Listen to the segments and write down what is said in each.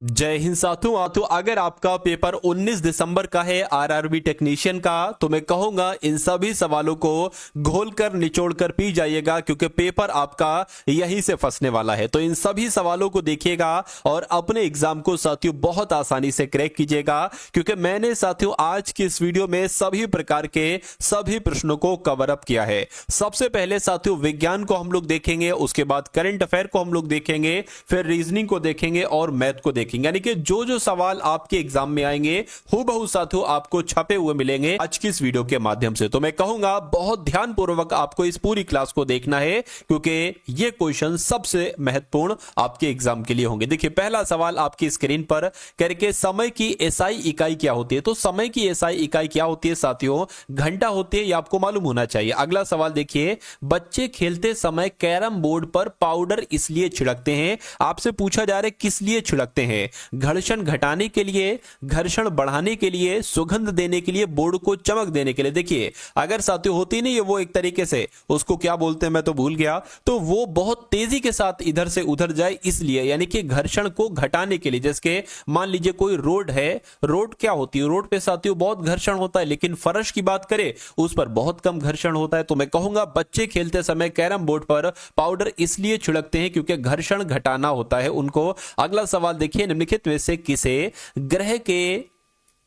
जय हिंद साथियों। तो अगर आपका पेपर 19 दिसंबर का है आरआरबी टेक्नीशियन का, तो मैं कहूंगा इन सभी सवालों को घोलकर निचोड़कर पी जाइएगा, क्योंकि पेपर आपका यहीं से फंसने वाला है। तो इन सभी सवालों को देखिएगा और अपने एग्जाम को साथियों बहुत आसानी से क्रैक कीजिएगा, क्योंकि मैंने साथियों आज की इस वीडियो में सभी प्रकार के सभी प्रश्नों को कवर अप किया है। सबसे पहले साथियों विज्ञान को हम लोग देखेंगे, उसके बाद करंट अफेयर को हम लोग देखेंगे, फिर रीजनिंग को देखेंगे और मैथ को देखेंगे। यानी कि जो जो सवाल आपके एग्जाम में आएंगे हूबहू साथियों आपको छपे हुए मिलेंगे आज की इस वीडियो के माध्यम से। तो मैं कहूंगा बहुत ध्यानपूर्वक आपको इस पूरी क्लास को देखना है, क्योंकि ये क्वेश्चन सबसे महत्वपूर्ण आपके एग्जाम के लिए होंगे। देखिए पहला सवाल आपकी स्क्रीन पर करके, समय की एसआई इकाई क्या होती है? तो समय की एसआई इकाई क्या होती है साथियों? घंटा होती है, ये आपको मालूम होना चाहिए। अगला सवाल देखिए, बच्चे खेलते समय कैरम बोर्ड पर पाउडर इसलिए छिड़कते हैं। आपसे पूछा जा रहा है किस लिए छिड़कते हैं? घर्षण घटाने के लिए, घर्षण बढ़ाने के लिए, सुगंध देने के लिए, बोर्ड को चमक देने के लिए। देखिए अगर साथियों होती नहीं है वो एक तरीके से, उसको क्या बोलते हैं मैं तो भूल गया, तो वो बहुत तेजी के साथ इधर से उधर जाए इसलिए, यानी कि घर्षण को घटाने के लिए। जैसे मान लीजिए कोई रोड है, रोड क्या होती है? रोड पे साथियों बहुत घर्षण होता है, लेकिन फर्श की बात करें उस पर बहुत कम घर्षण होता है। तो मैं कहूंगा बच्चे खेलते समय कैरम बोर्ड पर पाउडर इसलिए छिड़कते हैं क्योंकि घर्षण घटाना होता है उनको। अगला सवाल देखिए, निम्नलिखित में से किसे ग्रह के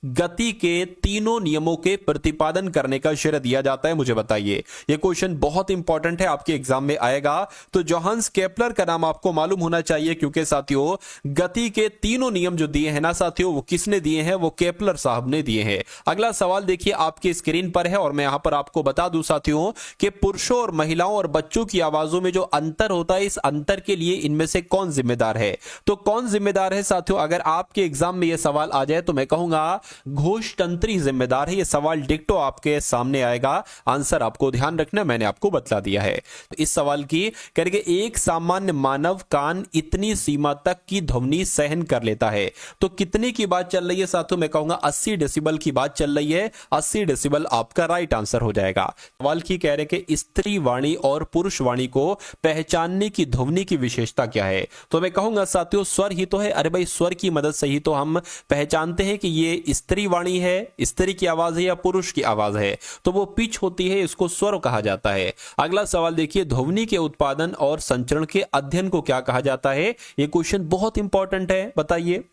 गति के तीनों नियमों के प्रतिपादन करने का श्रेय दिया जाता है? मुझे बताइए। यह क्वेश्चन बहुत इंपॉर्टेंट है, आपके एग्जाम में आएगा। तो जोहान्स केपलर का नाम आपको मालूम होना चाहिए, क्योंकि साथियों गति के तीनों नियम जो दिए हैं ना साथियों, वो किसने दिए हैं? वो केपलर साहब ने दिए हैं। अगला सवाल देखिए आपकी स्क्रीन पर है, और मैं यहां पर आपको बता दूं साथियों कि पुरुषों और महिलाओं और बच्चों की आवाजों में जो अंतर होता है, इस अंतर के लिए इनमें से कौन जिम्मेदार है? तो कौन जिम्मेदार है साथियों? अगर आपके एग्जाम में यह सवाल आ जाए तो मैं कहूंगा घोषतंत्री जिम्मेदार है। यह सवाल डिक्टो आपके सामने आएगा, आंसर आपको ध्यान रखना, मैंने आपको बतला दिया है। तो इस सवाल की करके, एक सामान्य मानव कान इतनी सीमा तक की ध्वनि सहन कर लेता है। तो कितने की बात चल रही है साथियों? मैं कहूंगा 80 डेसिबल की बात चल रही है। 80 डेसिबल आपका राइट आंसर हो जाएगा। सवाल की कह रहे कि स्त्री वाणी और पुरुष वाणी को पहचानने की ध्वनि की विशेषता क्या है? तो मैं कहूंगा साथियों स्वर ही तो है। अरे भाई स्वर की मदद से ही तो हम पहचानते हैं कि ये स्त्री वाणी है, स्त्री की आवाज है या पुरुष की आवाज है। तो वो पिच होती है, इसको स्वर कहा जाता है। अगला सवाल देखिए, ध्वनि के उत्पादन और संचरण के अध्ययन को क्या कहा जाता है? ये क्वेश्चन बहुत इंपॉर्टेंट है, बताइए।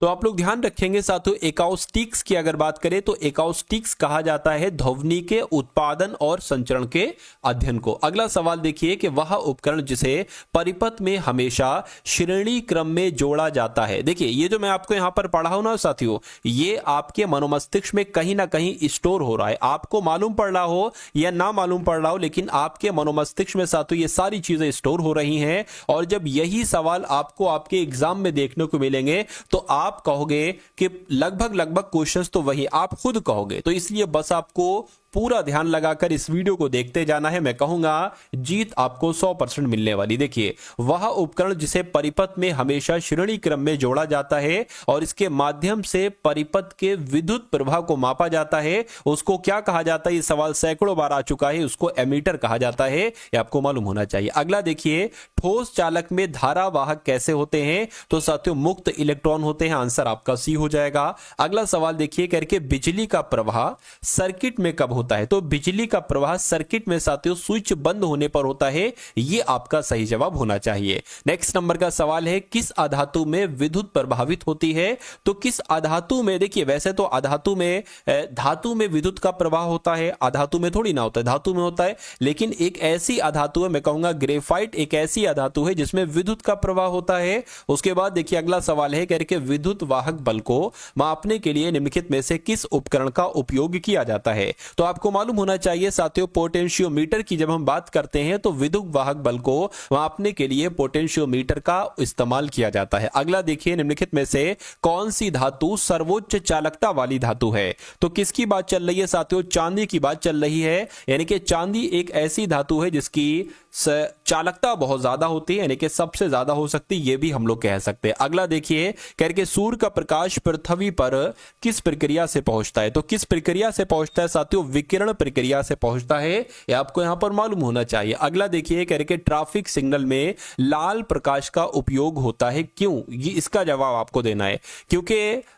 तो आप लोग ध्यान रखेंगे साथियों, एकॉस्टिक्स की अगर बात करें तो एकॉस्टिक्स कहा जाता है ध्वनि के उत्पादन और संचरण के अध्ययन को। अगला सवाल देखिए कि वह उपकरण जिसे परिपथ में हमेशा श्रेणी क्रम में जोड़ा जाता है। देखिए ये जो मैं आपको यहां पर पढ़ा हूं ना साथियों, ये आपके मनोमस्तिष्क में कहीं ना कहीं स्टोर हो रहा है। आपको मालूम पड़ रहा हो या ना मालूम पड़ रहा हो, लेकिन आपके मनोमस्तिष्क में साथियों ये सारी चीजें स्टोर हो रही हैं। और जब यही सवाल आपको आपके एग्जाम में देखने को मिलेंगे तो आप कहोगे कि लगभग क्वेश्चंस तो वही आप खुद कहोगे। तो इसलिए बस आपको पूरा ध्यान लगाकर इस वीडियो को देखते जाना है। मैं कहूंगा जीत आपको 100% मिलने वाली। देखिए वह उपकरण जिसे परिपथ में हमेशा श्रेणी क्रम में जोड़ा जाता है और इसके माध्यम से परिपथ के विद्युत प्रवाह को मापा जाता है, उसको क्या कहा जाता है? ये सवाल सैकड़ों बार आ चुका है, उसको एमीटर कहा जाता है, ये आपको मालूम होना चाहिए। अगला देखिए, ठोस चालक में धारावाहक कैसे होते हैं? तो साथियों मुक्त इलेक्ट्रॉन होते हैं, आंसर आपका सी हो जाएगा। अगला सवाल देखिए करके, बिजली का प्रवाह सर्किट में कब होता है? तो बिजली का प्रवाह सर्किट में साथियों स्विच बंद होने पर होता है, यह आपका सही जवाब होना चाहिए। नेक्स्ट नंबर का सवाल है, किस अधातु में विद्युत प्रभावित होती है? तो किस अधातु में? देखिए वैसे तो अधातु में, धातु में विद्युत का प्रवाह होता है, अधातु में थोड़ी ना होता है, धातु में होता है। लेकिन एक ऐसी अधातु है, मैं कहूंगा ग्रेफाइट एक ऐसी अधातु है जिसमें विद्युत का प्रवाह होता है। उसके बाद देखिए अगला सवाल है करके, विद्युत वाहक बल को मापने के लिए निम्नलिखित में से किस उपकरण का उपयोग किया जाता है? तो आपको मालूम होना चाहिए साथियों, पोटेंशियोमीटर की जब हम बात करते हैं तो विद्युत वाहक बल को मापने के लिए पोटेंशियोमीटर का इस्तेमाल किया जाता है। अगला देखिए, निम्नलिखित में से कौन सी धातु सर्वोच्च चालकता वाली धातु है? तो किसकी बात चल रही है साथियों? चांदी की बात चल रही है। यानी कि चांदी एक ऐसी धातु है जिसकी चालकता बहुत ज्यादा होती है, यानी कि सबसे ज्यादा हो सकती है, ये भी हम लोग कह सकते हैं। अगला देखिए करके, सूर्य का प्रकाश पृथ्वी पर किस प्रक्रिया से पहुंचता है? तो किस प्रक्रिया से पहुंचता है साथियों? विकिरण प्रक्रिया से पहुंचता है, ये आपको यहां पर मालूम होना चाहिए। अगला देखिए कह रहे कि ट्रैफिक सिग्नल में लाल प्रकाश का उपयोग होता है, क्यों? ये इसका जवाब आपको देना है। क्योंकि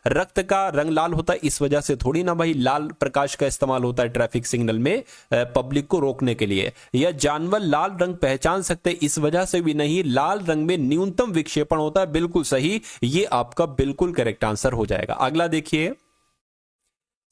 रक्त का रंग लाल होता है, इस वजह से थोड़ी ना भाई लाल प्रकाश का इस्तेमाल होता है ट्रैफिक सिग्नल में पब्लिक को रोकने के लिए। या जानवर लाल रंग पहचान सकते इस वजह से भी नहीं, लाल रंग में न्यूनतम विक्षेपण होता है। बिल्कुल सही, ये आपका बिल्कुल करेक्ट आंसर हो जाएगा। अगला देखिए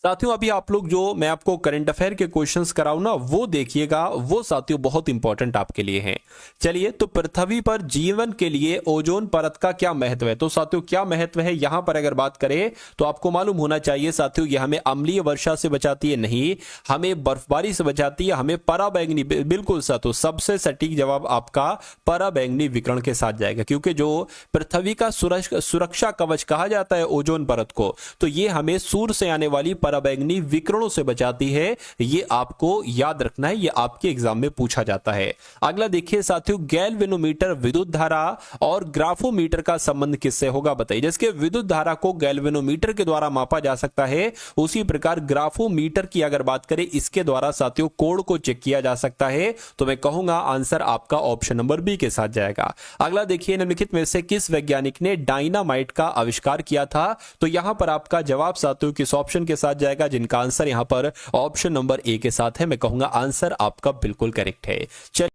साथियों, अभी आप लोग जो मैं आपको करंट अफेयर के क्वेश्चंस कराऊं ना, वो देखिएगा, वो साथियों बहुत इंपॉर्टेंट आपके लिए हैं। चलिए, तो पृथ्वी पर जीवन के लिए ओजोन परत का क्या महत्व है? तो साथियों क्या महत्व है यहां पर अगर बात करें तो आपको मालूम होना चाहिए साथियों, ये हमें अम्लीय वर्षा से बचाती है, नहीं, हमें बर्फबारी से बचाती है, हमें पराबैंगनी, बिल्कुल साथियों सबसे सटीक जवाब आपका पराबैंगनी विकिरण के साथ जाएगा। क्योंकि जो पृथ्वी का सुरक्षा कवच कहा जाता है ओजोन परत को, तो ये हमें सूर्य से आने वाली पराबैंगनी विकिरणों से बचाती है। ये आपको याद रखना है, ये आपके एग्जाम में पूछा जाता है। अगला देखिए साथियों, गैल्वेनोमीटर विद्युत धारा और ग्राफोमीटर का संबंध किससे होगा? बताइए। जैसे विद्युत धारा को गैल्वेनोमीटर के द्वारा मापा जा सकता है, उसी प्रकार ग्राफोमीटर की अगर बात करें, इसके द्वारा साथियों कोण को चेक किया जा सकता है। तो मैं कहूंगा आंसर आपका ऑप्शन नंबर बी के साथ जाएगा। अगला देखिए, निम्नलिखित में से किस वैज्ञानिक ने डायनामाइट का आविष्कार किया था? तो यहां पर आपका जवाब साथियों किस ऑप्शन के साथ जाएगा? जिनका आंसर यहां पर ऑप्शन नंबर ए के साथ है। मैं कहूंगा आंसर आपका बिल्कुल करेक्ट है। चलिए,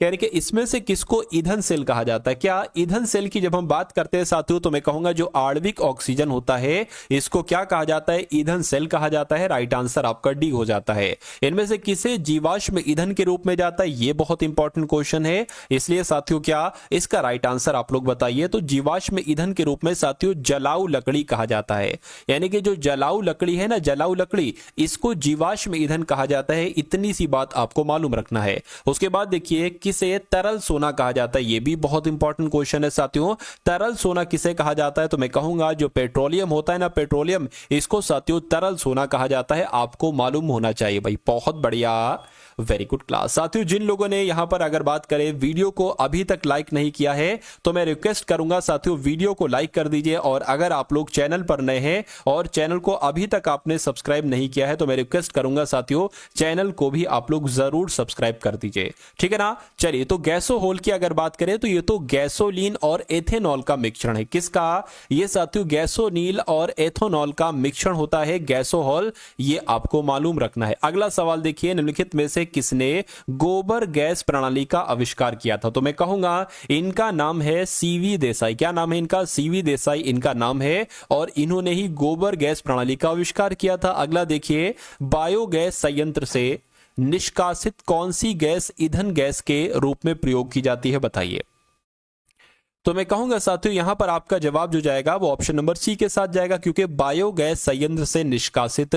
कह रहे कि इसमें से किसको ईंधन सेल कहा जाता है? क्या ईंधन सेल की जब हम बात करते हैं साथियों, तो मैं कहूंगा जो आणविक ऑक्सीजन होता है, इसको क्या कहा जाता है? ईंधन सेल कहा जाता है। राइट आंसर आपका डी हो जाता है। इनमें से किसे जीवाश्म ईंधन के रूप में जाता है? ये बहुत इंपॉर्टेंट क्वेश्चन है, इसलिए साथियों क्या इसका राइट आंसर आप लोग बताइए। तो जीवाश्म ईंधन के रूप में साथियों जलाऊ लकड़ी कहा जाता है। यानी कि जो जलाऊ लकड़ी है ना, जलाऊ लकड़ी, इसको जीवाश्म ईंधन कहा जाता है। इतनी सी बात आपको मालूम रखना है। उसके बाद देखिए, किसे तरल सोना कहा जाता है? यह भी बहुत इंपॉर्टेंट क्वेश्चन है साथियों। तरल सोना किसे कहा जाता है? तो मैं कहूंगा जो पेट्रोलियम होता है ना, पेट्रोलियम, इसको साथियों तरल सोना कहा जाता है। आपको मालूम होना चाहिए भाई। बहुत बढ़िया, वेरी गुड क्लास। साथियों जिन लोगों ने यहां पर अगर बात करें वीडियो को अभी तक लाइक नहीं किया है, तो मैं रिक्वेस्ट करूंगा साथियों वीडियो को लाइक कर दीजिए। और अगर आप लोग चैनल पर नए हैं और चैनल को अभी तक आपने सब्सक्राइब नहीं किया है, तो मैं रिक्वेस्ट करूंगा साथियों चैनल को भी आप लोग जरूर सब्सक्राइब कर दीजिए, ठीक है ना। चलिए, तो गैसोहोल की अगर बात करें तो ये तो गैसोलीन और एथेनॉल का मिश्रण है। किसका? ये साथियों गैसोलीन और एथेनॉल का मिश्रण होता है गैसोहोल, ये आपको मालूम रखना है। अगला सवाल देखिए, निम्नलिखित में से किसने गोबर गैस प्रणाली का आविष्कार किया था? तो मैं कहूंगा इनका नाम है सीवी देसाई। क्या नाम है इनका? सीवी देसाई इनका नाम है, और इन्होंने ही गोबर गैस प्रणाली का आविष्कार किया था। अगला देखिए, बायोगैस संयंत्र से निष्कासित कौन सी गैस ईंधन गैस के रूप में प्रयोग की जाती है? बताइए। तो मैं कहूंगा साथियों यहां पर आपका जवाब जो जाएगा वो ऑप्शन नंबर सी के साथ जाएगा, क्योंकि बायोगैस संयंत्र से निष्कासित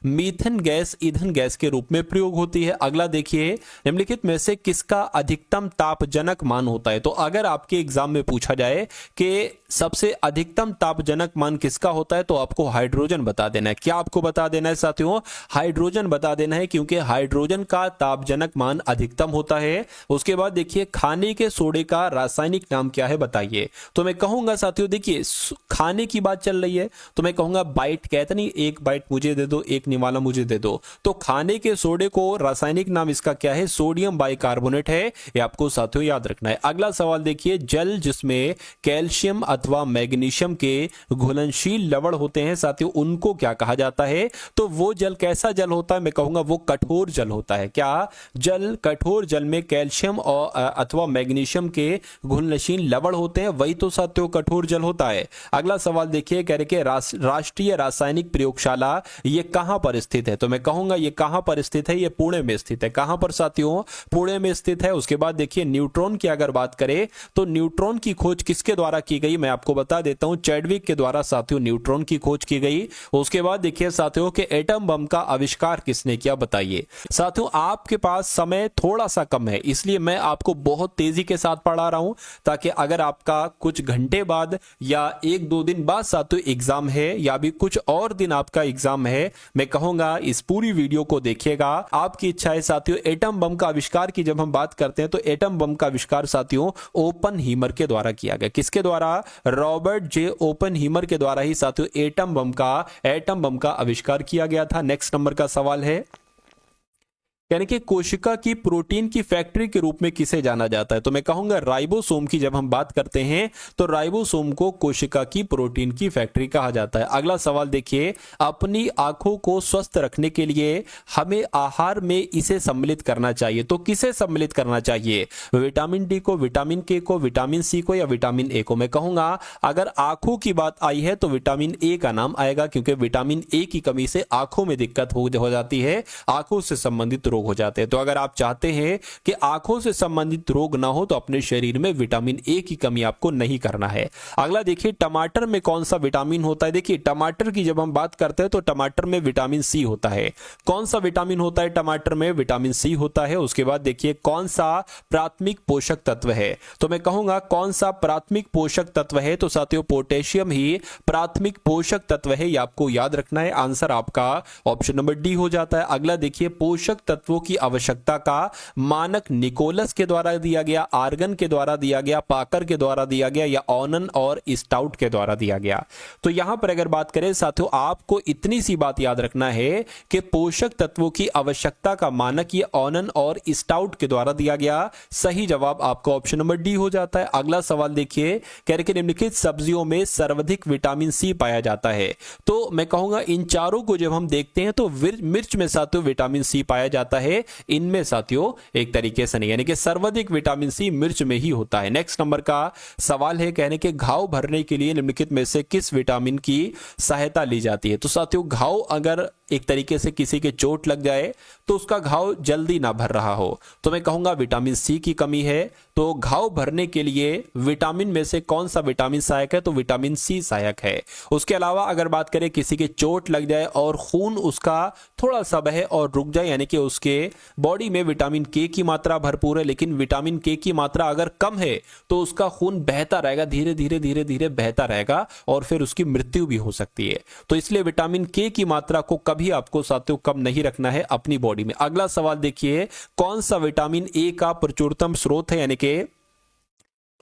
मीथेन गैस ईंधन गैस के रूप में प्रयोग होती है। अगला देखिए, निम्नलिखित में से किसका अधिकतम तापजनक मान होता है? तो अगर आपके एग्जाम में पूछा जाए कि सबसे अधिकतम तापजनक मान किसका होता है, तो आपको हाइड्रोजन बता देना है। क्या आपको बता देना है साथियों? हाइड्रोजन बता देना है, क्योंकि हाइड्रोजन का तापजनक मान अधिकतम होता है। उसके बाद देखिए, खाने के सोडे का रासायनिक नाम क्या है? बताइए। तो मैं कहूंगा साथियों, देखिए खाने की बात चल रही है, तो मैं कहूंगा बाइट, कहते नहीं एक बाइट मुझे दे दो, एक निवाला मुझे दे दो। तो खाने के सोडे को रासायनिक नाम इसका क्या है? सोडियम बाइकार्बोनेट है। ये आपको साथियों याद रखना है। अगला सवाल देखिए, जल जिसमें कैल्शियम अथवा मैग्नीशियम के घुलनशील लवण होते हैं साथियों, उनको क्या कहा जाता है? तो वो जल कैसा जल होता है? मैं कहूंगा वो कठोर जल होता है। क्या जल? कठोर जल में कैल्शियम और अथवा मैग्नीशियम के घुलनशील लवण होते हैं, वही तो साथियों कठोर जल होता है। अगला सवाल देखिए, कह रहे कि राष्ट्रीय रासायनिक प्रयोगशाला ये कहां पर स्थित है? तो मैं कहूंगा ये कहां पर स्थित है? ये पुणे में स्थित है। कहां पर साथियों? पुणे में स्थित है। उसके बाद देखिए, न्यूट्रॉन की अगर बात करें तो न्यूट्रॉन की खोज किसके द्वारा की गई? मैं आपको बता देता हूं, चैडविक के द्वारा साथियों न्यूट्रॉन की खोज की गई। उसके बाद देखिए साथियों कि एटम बम का आविष्कार किसने किया? बताइए। साथियों आपके पास समय थोड़ा सा कम है, इसलिए मैं आपको बहुत तेजी के साथ पढ़ा रहा हूं, ताकि अगर आपका कुछ घंटे बाद या एक दो दिन बाद साथियों एग्जाम है, या भी कुछ और दिन आपका एग्जाम है, मैं कहूंगा इस पूरी वीडियो को देखिएगा। आपकी इच्छा है साथियों, एटम बम का आविष्कार की जब हम बात करते हैं तो एटम बम का आविष्कार साथियों ओपनहीमर के द्वारा किया गया। किसके द्वारा? रॉबर्ट जे ओपनहीमर के द्वारा ही साथियों एटम बम का आविष्कार किया गया था। नेक्स्ट नंबर का सवाल है, यानी कि कोशिका की प्रोटीन की फैक्ट्री के रूप में किसे जाना जाता है? तो मैं कहूंगा राइबोसोम की जब हम बात करते हैं तो राइबोसोम को कोशिका की प्रोटीन की फैक्ट्री कहा जाता है। अगला सवाल देखिए, अपनी आंखों को स्वस्थ रखने के लिए हमें आहार में इसे सम्मिलित करना चाहिए। तो किसे सम्मिलित करना चाहिए? विटामिन डी को, विटामिन के को, विटामिन सी को या विटामिन ए को? मैं कहूंगा अगर आंखों की बात आई है तो विटामिन ए का नाम आएगा, क्योंकि विटामिन ए की कमी से आंखों में दिक्कत हो जाती है, आंखों से संबंधित रोग हो जाते हैं। तो अगर आप चाहते हैं कि आंखों से संबंधित रोग ना हो तो अपने शरीर में विटामिन ए की कमी आपको नहीं करना है। अगला देखिए, टमाटर में कौन सा विटामिन होता है? देखिए टमाटर की जब हम बात करते हैं तो टमाटर में विटामिन सी होता है। कौन सा विटामिन होता है टमाटर में? विटामिन सी होता है। उसके बाद देखिए कौन सा प्राथमिक पोषक तत्व है? तो मैं कहूंगा कौन सा प्राथमिक पोषक तत्व है? तो साथियों पोटेशियम ही प्राथमिक पोषक तत्व है, यह आपको याद रखना है। आंसर आपका ऑप्शन नंबर डी हो जाता है। अगला देखिए, पोषक तत्वों की आवश्यकता का मानक निकोलस के द्वारा दिया गया, आर्गन के द्वारा दिया गया, पाकर के द्वारा दिया गया या ऑनन और स्टाउट के द्वारा दिया गया? तो यहां पर अगर बात करें साथियों, आपको इतनी सी बात याद रखना है कि पोषक तत्वों की आवश्यकता का मानक ये ऑनन और स्टाउट के द्वारा दिया गया। सही जवाब आपका ऑप्शन नंबर डी हो जाता है। अगला सवाल देखिए, कह रहे कि निम्नलिखित सब्जियों में सर्वाधिक विटामिन सी पाया जाता है। तो मैं कहूंगा इन चारों को जब हम देखते हैं तो मिर्च में साथियों विटामिन सी पाया जाता है, इनमें साथियों एक तरीके से नहीं, यानी कि सर्वाधिक विटामिन सी मिर्च में ही होता है। नेक्स्ट नंबर का सवाल है, कहने के घाव भरने के लिए निम्नलिखित में से किस विटामिन की सहायता ली जाती है? तो साथियों घाव अगर एक तरीके से किसी के चोट लग जाए तो उसका घाव जल्दी ना भर रहा हो तो मैं कहूंगा विटामिन सी की कमी है। तो घाव भरने के लिए विटामिन में से कौन सा विटामिन सहायक है? तो विटामिन सी सहायक है। उसके अलावा अगर बात करें किसी के चोट लग जाए और खून उसका थोड़ा सा बहे और रुक जाए, यानी कि उसके बॉडी में विटामिन के की मात्रा भरपूर है लेकिन विटामिन के की मात्रा अगर कम है तो उसका खून बहता रहेगा, धीरे धीरे धीरे धीरे बहता रहेगा और फिर उसकी मृत्यु भी हो सकती है। तो इसलिए विटामिन के की मात्रा को कभी आपको साथियों कम नहीं रखना है अपनी बॉडी में। अगला सवाल देखिए, कौन सा विटामिन ए का प्रचुरतम स्रोत है, यानी कि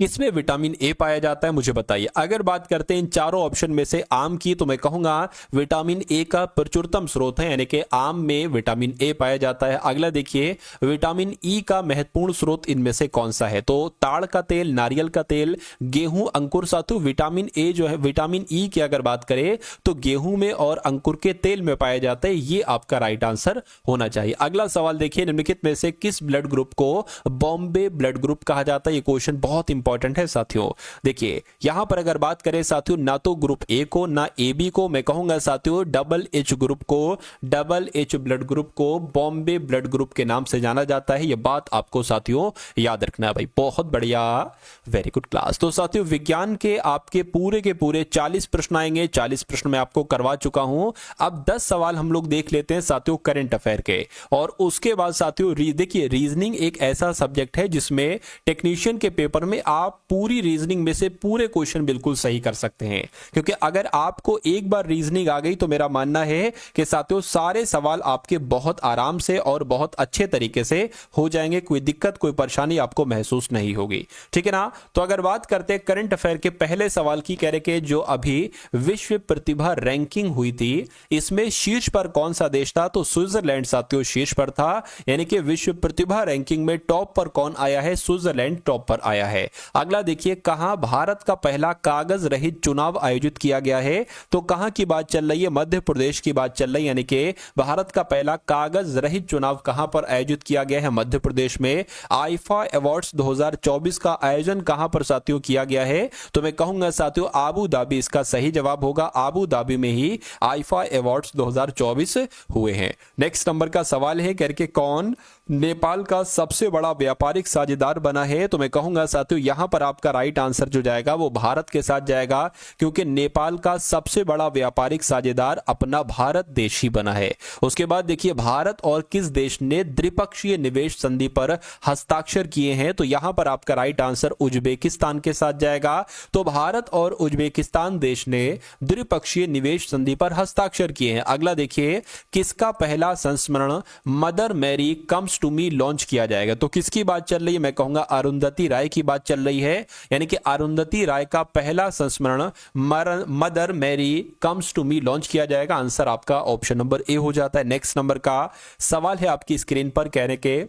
किसमें विटामिन ए पाया जाता है? मुझे बताइए। अगर बात करते हैं इन चारों ऑप्शन में से आम की, तो मैं कहूंगा विटामिन ए का प्रचुरतम स्रोत है, यानी कि आम में विटामिन ए पाया जाता है। अगला देखिए, विटामिन ई का महत्वपूर्ण स्रोत इनमें से कौन सा है? तो ताड़ का तेल, नारियल का तेल, गेहूं, अंकुर। साथियों विटामिन ए जो है, विटामिन ई की अगर बात करें तो गेहूं में और अंकुर के तेल में पाया जाता है। ये आपका राइट आंसर होना चाहिए। अगला सवाल देखिए, निम्नलिखित में से किस ब्लड ग्रुप को बॉम्बे ब्लड ग्रुप कहा जाता है? ये क्वेश्चन बहुत इंपॉर्टेंट है साथियों। देखिए यहां पर अगर बात करें साथियों, ना तो ग्रुप ए को ना ए बी को, मैं कहूंगा साथियों डबल एच ग्रुप को, डबल एच ब्लड ग्रुप को बॉम्बे ब्लड ग्रुप के नाम से जाना जाता है। यह बात आपको साथियों याद रखना है भाई। बहुत बढ़िया, वेरी गुड क्लास। तो साथियों विज्ञान के आपके पूरे के पूरे 40 प्रश्न आएंगे। 40 प्रश्न मैं आपको करवा चुका हूं। अब 10 सवाल हम लोग देख लेते हैं साथियों करंट अफेयर के, और उसके बाद साथियों देखिए रीजनिंग एक ऐसा सब्जेक्ट है जिसमें टेक्नीशियन के पेपर में आप पूरी रीजनिंग में से पूरे क्वेश्चन बिल्कुल सही कर सकते हैं, क्योंकि अगर आपको एक बार रीजनिंग आ गई तो मेरा मानना है कि साथियों सारे सवाल आपके बहुत आराम से और बहुत अच्छे तरीके से हो जाएंगे। कोई दिक्कत कोई परेशानी आपको महसूस नहीं होगी, ठीक है ना। तो अगर बात करते हैं करंट अफेयर के पहले सवाल की, कह रहे कि जो अभी विश्व प्रतिभा रैंकिंग हुई थी इसमें शीर्ष पर कौन सा देश था? तो स्विट्जरलैंड साथियों शीर्ष पर था, यानी कि विश्व प्रतिभा रैंकिंग में टॉप पर कौन आया है? स्विट्जरलैंड टॉप पर आया है। अगला देखिए, कहां भारत का पहला कागज रहित चुनाव आयोजित किया गया है? तो कहां की बात चल रही है? मध्य प्रदेश की बात चल रही है, यानी कि भारत का पहला कागज रहित चुनाव कहां पर आयोजित किया गया है? मध्य प्रदेश में। आईफा अवार्ड्स 2024 का आयोजन कहां पर साथियों किया गया है? तो मैं कहूंगा साथियों आबू धाबी इसका सही जवाब होगा। आबू धाबी में ही आईफा अवार्ड्स 2024 हुए हैं। नेक्स्ट नंबर का सवाल है, करके कौन नेपाल का सबसे बड़ा व्यापारिक साझेदार बना है? तो मैं कहूंगा साथियों यहां पर आपका राइट आंसर जो जाएगा वो भारत के साथ जाएगा, क्योंकि नेपाल का सबसे बड़ा व्यापारिक साझेदार अपना भारत देश ही बना है। उसके बाद देखिए, भारत और किस देश ने द्विपक्षीय निवेश संधि पर हस्ताक्षर किए हैं? तो यहां पर आपका राइट आंसर उज्बेकिस्तान के साथ जाएगा। तो भारत और उज्बेकिस्तान देश ने द्विपक्षीय निवेश संधि पर हस्ताक्षर किए हैं। अगला देखिए, किसका पहला संस्मरण Mother Mary comes comes to me launch किया जाएगा। तो किसकी बात चल रही है? मैं कहूंगा अरुंधति राय की बात चल रही है, यानी कि अरुंधति राय का पहला संस्मरण Mother Mary comes to me launch किया जाएगा। आंसर आपका ऑप्शन नंबर ए हो जाता है। नेक्स्ट नंबर का सवाल है आपकी स्क्रीन पर, कहने के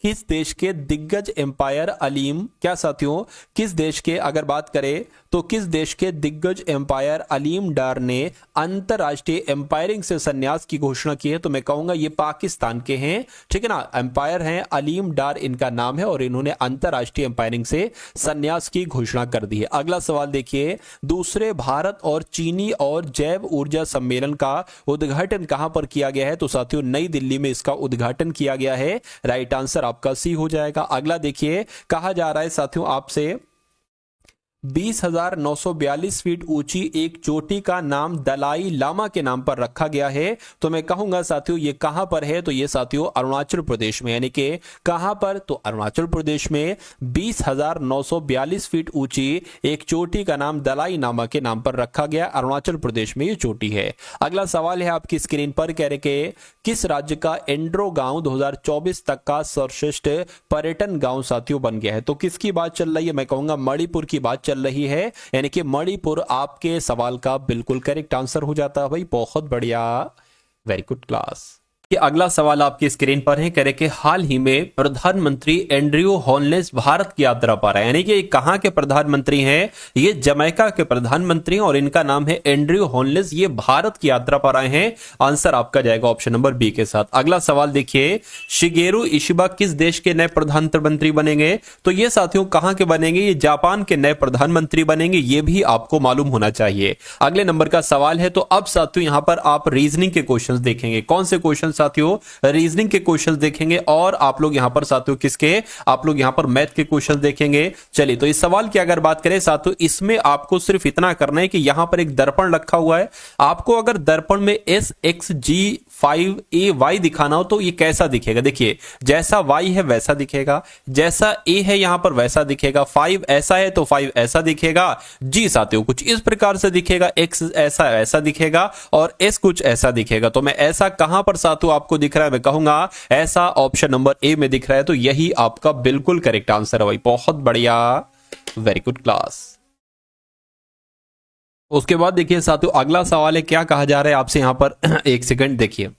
किस देश के दिग्गज एम्पायर अलीम, क्या साथियों, किस देश के, अगर बात करें तो किस देश के दिग्गज एम्पायर अलीम डार ने अंतरराष्ट्रीय एम्पायरिंग से संन्यास की घोषणा की है? तो मैं कहूंगा ये पाकिस्तान के हैं, ठीक है ना। एम्पायर हैं अलीम डार इनका नाम है और इन्होंने अंतरराष्ट्रीय एम्पायरिंग से संन्यास की घोषणा कर दी है। अगला सवाल देखिए, दूसरे भारत और चीनी और जैव ऊर्जा सम्मेलन का उद्घाटन कहां पर किया गया है? तो साथियों नई दिल्ली में इसका उद्घाटन किया गया है। राइट आंसर आपका सी हो जाएगा। अगला देखिए, कहा जा रहा है साथियों आपसे 20,942 फीट ऊंची एक चोटी का नाम दलाई लामा के नाम पर रखा गया है। तो मैं कहूंगा साथियों ये कहां पर है? तो ये साथियों अरुणाचल प्रदेश में, यानी कि कहां पर? तो अरुणाचल प्रदेश में 20,942 फीट ऊंची एक चोटी का नाम दलाई लामा के नाम पर रखा गया। अरुणाचल प्रदेश में ये चोटी है। अगला सवाल है आपकी स्क्रीन पर, कह रहे कि किस राज्य का एंड्रो गांव 2024 तक का सर्वश्रेष्ठ पर्यटन गांव साथियों बन गया है? तो किसकी बात चल रही है? मैं कहूंगा मणिपुर की बात चल रही है, यानी कि मणिपुर आपके सवाल का बिल्कुल करेक्ट आंसर हो जाता है भाई। बहुत बढ़िया, वेरी गुड क्लास। कि अगला सवाल आपकी स्क्रीन पर है, कह रहे कि हाल ही में प्रधानमंत्री एंड्रयू होलनेस भारत की यात्रा पर है, यानी कि कहां के प्रधानमंत्री हैं? ये जमैका के प्रधानमंत्री और इनका नाम है एंड्रयू होलनेस। ये भारत की यात्रा पर आए हैं। आंसर आपका जाएगा ऑप्शन नंबर बी के साथ। अगला सवाल देखिए, शिगेरू इशिबा किस देश के नए प्रधानमंत्री बनेंगे? तो ये साथियों कहां के बनेंगे? ये जापान के नए प्रधानमंत्री बनेंगे, ये भी आपको मालूम होना चाहिए। अगले नंबर का सवाल है, तो अब साथियों यहां पर आप रीजनिंग के क्वेश्चंस देखेंगे। कौन से क्वेश्चन साथियों? रीजनिंग के क्वेश्चंस देखेंगे और आप लोग यहां पर साथियों किसके? आप लोग यहां पर मैथ के क्वेश्चंस देखेंगे। चलिए, तो इस सवाल की अगर बात करें साथियों, इसमें आपको सिर्फ इतना करना है कि यहां पर एक दर्पण रखा हुआ है। आपको अगर दर्पण में SXG5AY दिखाना हो तो ये कैसा दिखेगा? देखिए, जैसा Y है वैसा दिखेगा, जैसा A है यहां पर वैसा दिखेगा, 5 ऐसा है तो 5 ऐसा दिखेगा, G साथियों कुछ इस प्रकार से दिखेगा, X ऐसा ऐसा दिखेगा और S कुछ ऐसा दिखेगा। तो मैं ऐसा कहां पर साथियों आपको दिख रहा है? मैं कहूंगा ऐसा ऑप्शन नंबर ए में दिख रहा है। तो यही आपका बिल्कुल करेक्ट आंसर है भाई। बहुत बढ़िया, वेरी गुड क्लास। उसके बाद देखिए साथियों अगला सवाल है, क्या कहा जा रहा है आपसे यहां पर एक सेकंड देखिए।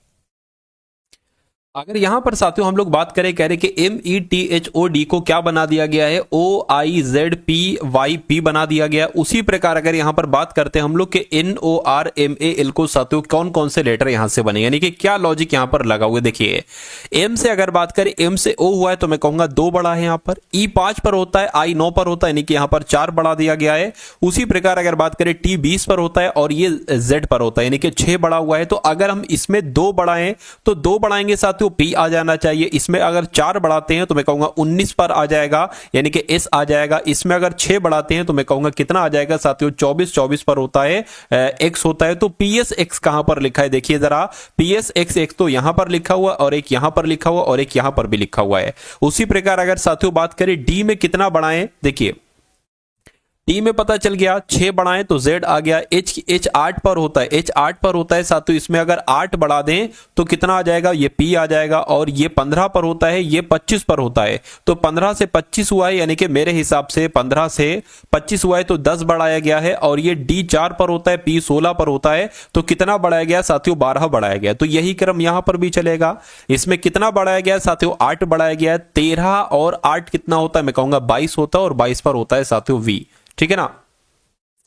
अगर यहां पर साथियों हम लोग बात करें, कह रहे कि METHOD को क्या बना दिया गया है? OIZPYP बना दिया गया। उसी प्रकार अगर यहां पर बात करते हैं हम लोग के NORMAL को साथियों कौन कौन से लेटर यहां से बने, यानी कि क्या लॉजिक यहां पर लगा हुआ है? देखिए, M से अगर बात करें, M से O हुआ है तो मैं कहूंगा 2 बड़ा है यहां पर। E 5 पर होता है, I 9 पर होता है, यानी कि यहां पर 4 बढ़ा दिया गया है। उसी प्रकार अगर बात करें T 20 पर होता है और ये Z पर होता है, यानी कि 6 बड़ा हुआ है। तो अगर हम इसमें 2 बढ़ाएं तो 2 बढ़ाएंगे साथियों P आ जाना चाहिए। इसमें अगर 4 बढ़ाते हैं तो मैं कहूंगा 19 पर आ जाएगा, यानी कि S आ जाएगा। इसमें अगर 6 बढ़ाते हैं तो मैं कहूंगा कितना आ जाएगा साथियों? 24 पर होता है, X होता है। तो PSX कहां पर लिखा है? देखिए जरा, PSX एक तो यहां पर लिखा हुआ और एक यहां पर लिखा हुआ और एक यहां पर भी लिखा हुआ है। उसी प्रकार अगर साथियों बात करें D में कितना बढ़ाएं, देखिए टी में पता चल गया 6 बढ़ाएं तो Z आ गया। H 8 पर होता है, H 8 पर होता है साथियों। इसमें अगर 8 बढ़ा दें तो कितना आ जाएगा? ये P आ जाएगा। और ये 15 पर होता है, ये 25 पर होता है। तो 15 से 25 हुआ है, यानी कि मेरे हिसाब से 15 से 25 हुआ है तो 10 बढ़ाया गया है। और ये D 4 पर होता है, P 16 पर होता है, तो कितना बढ़ाया गया साथियों? 12 बढ़ाया गया। तो यही क्रम यहां पर भी चलेगा। इसमें कितना बढ़ाया गया साथियों? 8 बढ़ाया गया। 13 और 8 कितना होता है? मैं कहूंगा 22 होता है और 22 पर होता है साथियों V, ठीक है ना।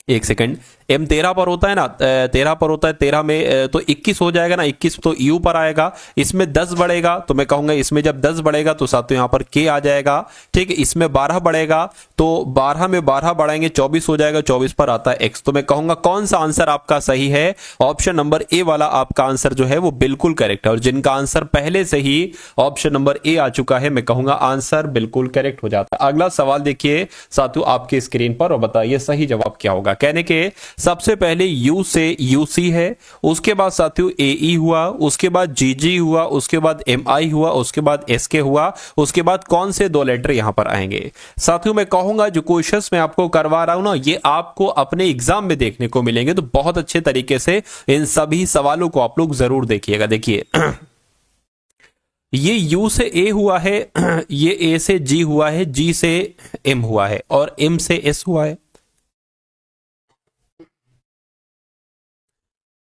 एक सेकंड, M 13 पर होता है ना, 13 पर होता है, 13 में तो 21 हो जाएगा ना, 21 तो U पर आएगा। इसमें 10 बढ़ेगा तो मैं कहूंगा इसमें जब 10 बढ़ेगा तो साथियों यहां पर K आ जाएगा, ठीक है। इसमें 12 बढ़ेगा तो 12 में 12 बढ़ाएंगे 24 हो जाएगा, 24 पर आता है X। तो मैं कहूंगा कौन सा आंसर आपका सही है? ऑप्शन नंबर ए वाला आपका आंसर जो है वो बिल्कुल करेक्ट है। और जिनका आंसर पहले से ही ऑप्शन नंबर ए आ चुका है, मैं कहूंगा आंसर बिल्कुल करेक्ट हो जाता है। अगला सवाल देखिए साथियों आपकी स्क्रीन पर और बताइए सही जवाब क्या होगा। कहने के सबसे पहले U से UC है, उसके बाद साथियों AE हुआ, उसके बाद GG हुआ, उसके बाद MI हुआ, उसके बाद SK हुआ, उसके बाद कौन से 2 लेटर यहां पर आएंगे? साथियों मैं कहूंगा जो क्वेश्चंस मैं आपको करवा रहा हूं ना, ये आपको अपने एग्जाम में देखने को मिलेंगे। तो बहुत अच्छे तरीके से इन सभी सवालों को आप लोग जरूर देखिएगा। देखिए ये यू से ए हुआ है, ये ए से जी हुआ है, जी से एम हुआ है और एम से एस हुआ है।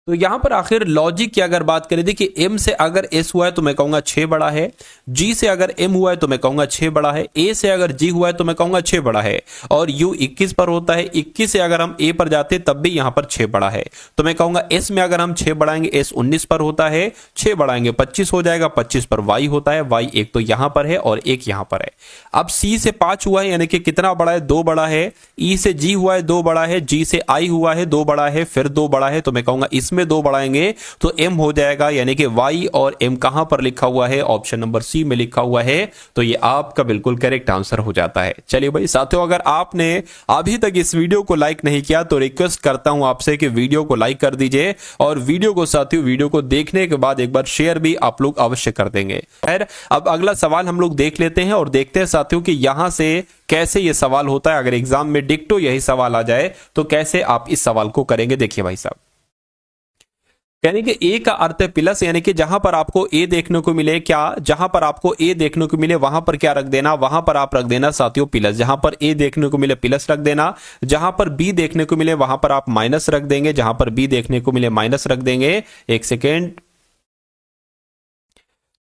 तो यहां पर आखिर लॉजिक की अगर बात करें, देखिए एम से अगर एस हुआ है तो मैं कहूंगा 6 बड़ा है, जी से अगर एम हुआ है तो मैं कहूंगा 6 बड़ा है, ए से अगर जी हुआ है तो मैं कहूंगा 6 बड़ा है, और यू 21 पर होता है, 21 से अगर हम ए पर जाते तब भी यहां पर 6 बड़ा है, तो मैं कहूंगा एस में अगर हम 6 बढ़ाएंगे, एस 19 पर होता है, 6 बढ़ाएंगे 25 हो जाएगा, 25 पर वाई होता है, वाई एक तो यहां पर है और एक यहां पर है। अब सी से 5 हुआ है, यानी कि कितना बड़ा है, 2 बड़ा है, ई से जी हुआ है 2 बड़ा है, जी से आई हुआ है 2 बड़ा है, फिर 2 बड़ा है, तो मैं कहूंगा इसमें 2 बढ़ाएंगे तो m हो जाएगा, यानी कि y और m कहां पर लिखा हुआ है, ऑप्शन नंबर सी में लिखा हुआ है, तो ये आपका बिल्कुल करेक्ट आंसर हो जाता है। चलिए भाई साथियों, अगर आपने अभी तक इस वीडियो को लाइक नहीं किया तो रिक्वेस्ट करता हूं आपसे कि वीडियो को लाइक कर दीजिए, और वीडियो को साथियों, वीडियो को देखने के बाद एक बार शेयर भी आप लोग अवश्य कर देंगे। खैर, अब अगला सवाल हम लोग देख लेते हैं और देखते हैं साथियों कि यहां से कैसे ये सवाल होता है। अगर एग्जाम में डिक्टो यही सवाल आ जाए तो कैसे आप इस सवाल को करेंगे। देखिए भाई साहब, यानी कि ए का अर्थ है प्लस, यानी कि जहां पर आपको ए देखने को मिले, क्या जहां पर आपको ए देखने को मिले वहां पर क्या रख देना, वहां पर आप रख देना साथियों प्लस। जहां पर ए देखने को मिले प्लस रख देना, जहां पर बी देखने को मिले वहां पर आप माइनस रख देंगे, जहां पर बी देखने को मिले माइनस रख देंगे। एक सेकेंड,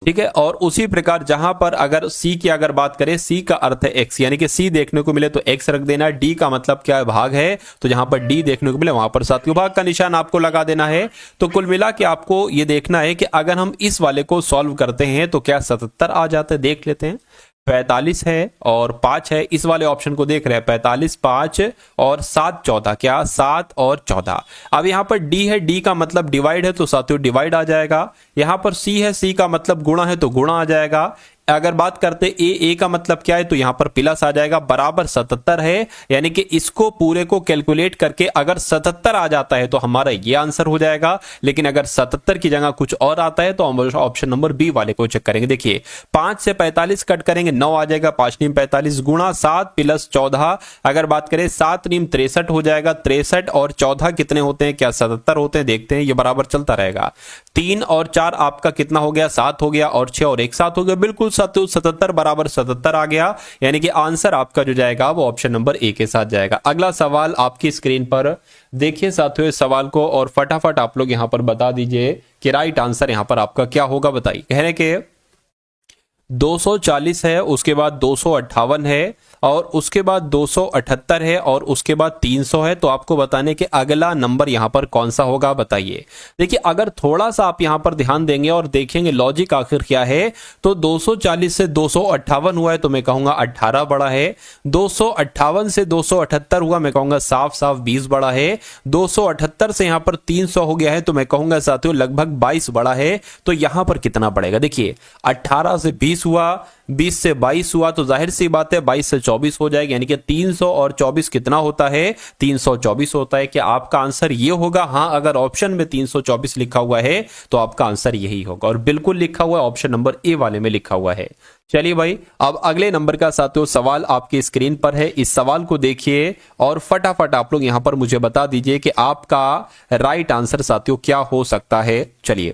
ठीक है। और उसी प्रकार जहां पर अगर सी की अगर बात करें, सी का अर्थ है एक्स, यानी कि सी देखने को मिले तो एक्स रख देना। डी का मतलब क्या है, भाग है, तो जहां पर डी देखने को मिले वहां पर साथियों भाग का निशान आपको लगा देना है। तो कुल मिला के आपको ये देखना है कि अगर हम इस वाले को सॉल्व करते हैं तो क्या 77 आ जाता है। देख लेते हैं, 45 है और 5 है, इस वाले ऑप्शन को देख रहे हैं, 45 5 और 7 14, क्या 7 और 14। अब यहां पर डी है, डी का मतलब डिवाइड है, तो साथियों डिवाइड आ जाएगा। यहां पर सी है, सी का मतलब गुणा है, तो गुणा आ जाएगा। अगर बात करते ए का मतलब क्या है, तो यहां पर प्लस आ जाएगा, बराबर 77 है, यानी कि इसको पूरे को कैलकुलेट करके अगर 77 आ जाता है तो हमारा ये आंसर हो जाएगा। लेकिन अगर 77 की जगह कुछ और आता है तो हम ऑप्शन नंबर बी वाले को चेक करेंगे। देखिए 5 से 45 कट करेंगे, 9 आ जाएगा, 5 नीम 45 गुणा 7 प्लस 14। अगर बात करें 7 नीम 63 हो जाएगा, 63 और 14 कितने होते हैं, क्या 77 होते हैं, देखते हैं, ये बराबर चलता रहेगा। 3 और 4 आपका कितना हो गया, 7 हो गया, और 6 और 1 7 हो गया, बिल्कुल 77 बराबर 77 आ गया, यानी कि आंसर आपका जो जाएगा वो ऑप्शन नंबर ए के साथ जाएगा। अगला सवाल आपकी स्क्रीन पर देखिए साथियों इस सवाल को, और फटाफट आप लोग यहां पर बता दीजिए कि राइट आंसर यहां पर आपका क्या होगा। बताइए, कह रहे कि 240 है, उसके बाद 258 है, और उसके बाद 278 है, और उसके बाद 300 है, तो आपको बताने के अगला नंबर यहां पर कौन सा होगा, बताइए। देखिए अगर थोड़ा सा आप यहां पर ध्यान देंगे और देखेंगे लॉजिक आखिर क्या है, तो 240 से 258 हुआ है तो मैं कहूंगा 18 बड़ा है, 258 से 278 हुआ, मैं कहूंगा साफ साफ 20 बड़ा है, 278 से यहां पर 300 हो गया है तो मैं कहूंगा साथियों लगभग 22 बड़ा है। तो यहां पर कितना बढ़ेगा, देखिए 18 से 20 हुआ, 20 से 22 हुआ, तो जाहिर सी बात है 22 से 24 हो जाएगी, यानी कि 300 और 24 कितना होता है, 324 होता है। कि आपका आंसर ये होगा, हां अगर ऑप्शन में 324 लिखा हुआ है तो आपका आंसर यही होगा, और बिल्कुल लिखा हुआ है ऑप्शन नंबर ए वाले में लिखा हुआ है। चलिए भाई, अब अगले नंबर का साथियों सवाल आपकी स्क्रीन पर है, इस सवाल को देखिए और फटाफट आप लोग यहां पर मुझे बता दीजिए कि आपका राइट आंसर साथियों क्या हो सकता है। चलिए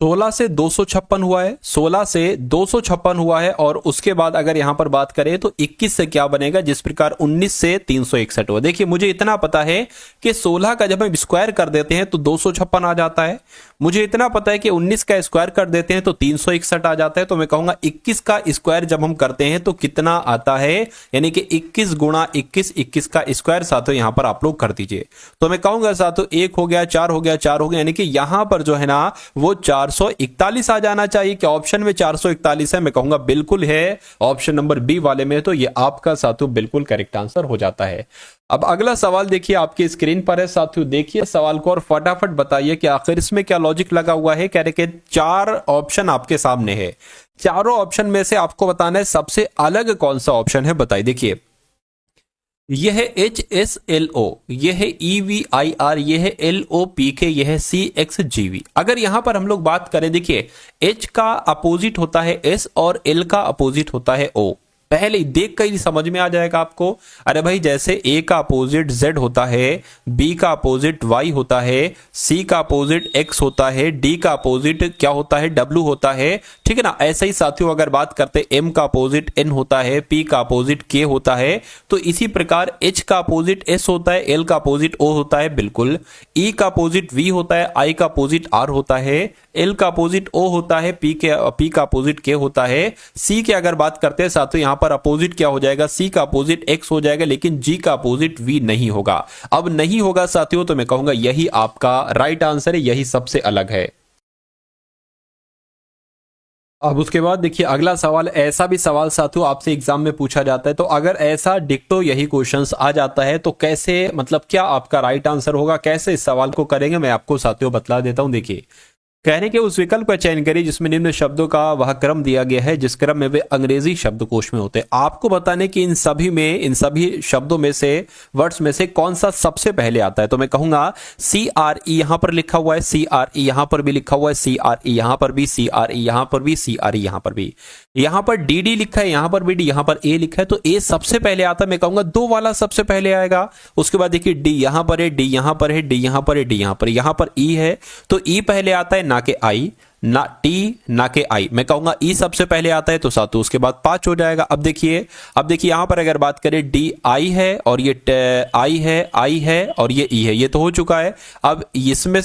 16 से 256 हुआ है, 16 से 256 हुआ है, और उसके बाद अगर यहां पर बात करें तो 21 से क्या बनेगा, जिस प्रकार 19 से 361 हुआ। देखिए मुझे इतना पता है कि 16 का जब हम स्क्वायर कर देते हैं तो 256 आ जाता है, मुझे इतना पता है कि 19 का स्क्वायर कर देते हैं तो 361 आ जाता है, तो मैं कहूंगा 21 का स्क्वायर जब हम करते हैं तो कितना आता है, यानी कि 21 गुणा 21, 21 का स्क्वायर साथियों यहां पर आप लोग कर दीजिए। तो मैं कहूंगा साथियों 1 हो गया, 4 हो गया, 4 हो गया, यानी कि यहां पर जो है ना वो 441 आ जाना चाहिए। कि ऑप्शन में 441 है, मैं कहूंगा बिल्कुल है ऑप्शन नंबर बी वाले में, तो ये आपका साथियों बिल्कुल करेक्ट आंसर हो जाता है। अब अगला सवाल देखिए आपकी स्क्रीन पर है साथियों, देखिए सवाल को और फटाफट बताइए कि आखिर इसमें क्या लॉजिक लगा हुआ है। कह रहे कि 4 ऑप्शन आपके सामने है, चारों ऑप्शन में से आपको बताना है सबसे अलग कौन सा ऑप्शन है, बताइए। देखिए यह है HSLO, यह है EVIR, यह है LOPK, यह है CXGV। अगर यहां पर हम लोग बात करें, देखिए H का अपोजिट होता है S और L का अपोजिट होता है O। पहले ही देख कर ही समझ में आ जाएगा आपको। अरे भाई जैसे ए का अपोजिट जेड होता है, बी का अपोजिट वाई होता है, सी का अपोजिट एक्स होता है, डी का अपोजिट क्या होता है, डब्ल्यू होता है, ठीक है ना। ऐसे ही साथियों अगर बात करते एम का अपोजिट एन होता है, पी का अपोजिट के होता है, तो इसी प्रकार एच का अपोजिट एस होता है, एल का अपोजिट ओ होता है, बिल्कुल। ई का अपोजिट वी होता है, आई का अपोजिट आर होता है, एल का अपोजिट ओ होता है, पी का अपोजिट के होता है। सी की अगर बात करते हैं साथियों यहां पर अपोजिट क्या हो जाएगा, सी का अपोजिट एक्स हो जाएगा, लेकिन जी का अपोजिट वी नहीं होगा। अब नहीं होगा साथियों तो मैं कहूंगा यही आपका राइट आंसर है, यही सबसे अलग है। अब उसके बाद देखिए अगला सवाल, ऐसा भी सवाल साथियों आपसे एग्जाम में पूछा जाता है, तो अगर ऐसा डिक्टो यही क्वेश्चंस आ जाता है तो कैसे, मतलब क्या आपका राइट आंसर होगा, कैसे इस सवाल को करेंगे, मैं आपको साथियों बतला देता हूं। देखिए कहने के उस विकल्प का चयन करिए जिसमें निम्न शब्दों का वह क्रम दिया गया है जिस क्रम में वे अंग्रेजी शब्दकोश में होते हैं। आपको बताने कि इन सभी शब्दों में से, वर्ड्स में से कौन सा सबसे पहले आता है। तो मैं कहूंगा CRE यहां पर लिखा हुआ है, CRE यहां पर भी लिखा हुआ है, CRE यहां पर भी, CRE यहां पर भी, CRE यहां पर भी, यहां पर DD लिखा है, यहां पर भी D, यहां पर A लिखा है, तो A सबसे पहले आता है। मैं कहूंगा 2 वाला सबसे पहले आएगा। उसके बाद देखिए D यहां पर है, D यहां पर है, D यहां पर है, D यहां पर E है, तो E पहले आता है, ना के आई, ना टी ना के आई। मैं कहूंगा ई सबसे पहले आता है तो सातों उसके बाद 5 हो जाएगा। अब देखिए यहां पर अगर बात करें डी आई है और ये आई है और ये ई है, ये तो हो चुका है। अब इसमें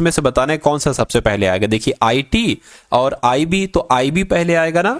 से बताना है कौन सा सबसे पहले आएगा। देखिए आई टी और आई बी, तो आई बी पहले आएगा ना,